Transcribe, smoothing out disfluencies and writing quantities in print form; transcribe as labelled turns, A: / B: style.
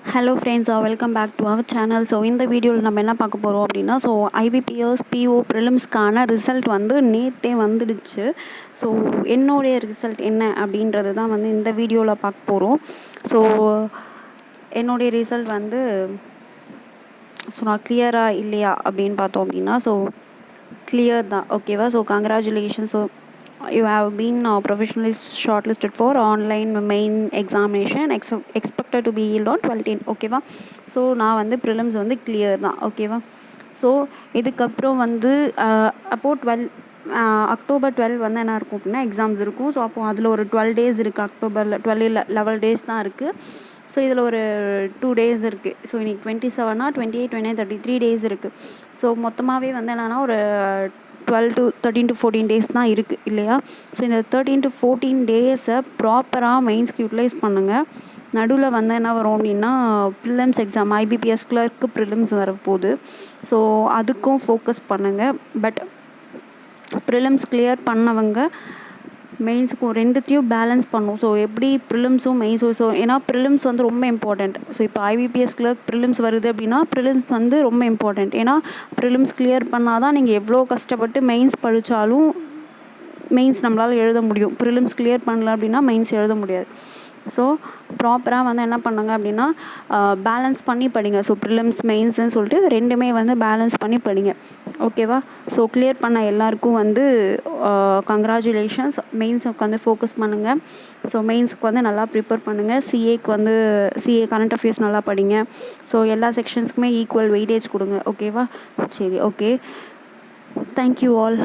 A: Hello friends, welcome back to our channel. So இந்த வீடியோவில் நம்ம என்ன பார்க்க போகிறோம் அப்படின்னா, ஐபிபிஎஸ் பிஓ ப்ரிலிம்ஸ்க்கான ரிசல்ட் நேற்றே வந்துடுச்சு. ஸோ என்னுடைய ரிசல்ட் என்ன அப்படின்றது தான் இந்த வீடியோவில் பார்க்க போகிறோம். ஸோ என்னுடைய ரிசல்ட் நான் கிளியராக இல்லையா அப்படின்னு பார்த்தோம் அப்படின்னா, கிளியர் தான். ஓகேவா? So congratulation. So you have been professionally shortlisted for online main examination expected to be held on 12/10. ஓகேவா? ஸோ நான் ப்ரிலிம்ஸ் கிளியர் தான். ஓகேவா? ஸோ இதுக்கப்புறம் அப்போது அக்டோபர் 12 என்ன இருக்கும் அப்படின்னா எக்ஸாம்ஸ் இருக்கும். ஸோ அப்போது அதில் ஒரு 12 days இருக்குது. அக்டோபரில் 11 days தான் இருக்குது. ஸோ இதில் ஒரு 2 days இருக்குது. ஸோ இன்றைக்கி 27, 28, 29, 33 days இருக்குது. ஸோ மொத்தமாகவே என்னென்னா ஒரு 12 to 13 to 14 days தான் இருக்குது இல்லையா? ஸோ இந்த 13 to 14 days ப்ராப்பராக மெயின்ஸ்க்கு யூட்டிலைஸ் பண்ணுங்கள். நடுவில் என்ன வரும் அப்படின்னா prelims exam, IBPS clerk prelims வரப்போகுது. ஸோ அதுக்கும் ஃபோக்கஸ் பண்ணுங்கள். பட் ப்ரிலிம்ஸ் கிளியர் பண்ணவங்க மெயின்ஸுக்கும் ரெண்டுத்தையும் பேலன்ஸ் பண்ணும். ஸோ எப்படி ப்ரிலிம்ஸும் மெயின்ஸும், ஸோ ஏன்னா ப்ரிலிம்ஸ் ரொம்ப இம்பார்ட்டண்ட். ஸோ இப்போ ஐபிபிஎஸ் கிளர்க் ப்ரிலிம்ஸ் வருது அப்படின்னா ப்ரிலிம்ஸ் ரொம்ப இம்பார்ட்டண்ட். ஏன்னா ப்ரிலிம்ஸ் கிளியர் பண்ணால் தான் நீங்கள் எவ்வளோ கஷ்டப்பட்டு மெயின்ஸ் படித்தாலும் மெயின்ஸ் நம்மளால் எழுத முடியும். ப்ரிலிம்ஸ் கிளியர் பண்ணல அப்படின்னா மெயின்ஸ் எழுத முடியாது. ஸோ ப்ராப்பராக என்ன பண்ணுங்க அப்படின்னா பேலன்ஸ் பண்ணி படிங்க. ஸோ ப்ரிலிம்ஸ் மெயின்ஸ்ன்னு சொல்லிட்டு ரெண்டுமே பேலன்ஸ் பண்ணி படிங்க. ஓகேவா? ஸோ கிளியர் பண்ண எல்லாருக்கும் கங்க்ராச்சுலேஷன்ஸ். மெயின்ஸுக்கு ஃபோக்கஸ் பண்ணுங்கள். ஸோ மெயின்ஸுக்கு நல்லா ப்ரிப்பேர் பண்ணுங்கள். சிஏக்கு சிஏ கரண்ட் அஃபேர்ஸ் நல்லா படிங்க. ஸோ எல்லா செக்ஷன்ஸ்க்குமே ஈக்குவல் வெயிட்டேஜ் கொடுங்க. ஓகேவா? சரி, ஓகே. Thank you all.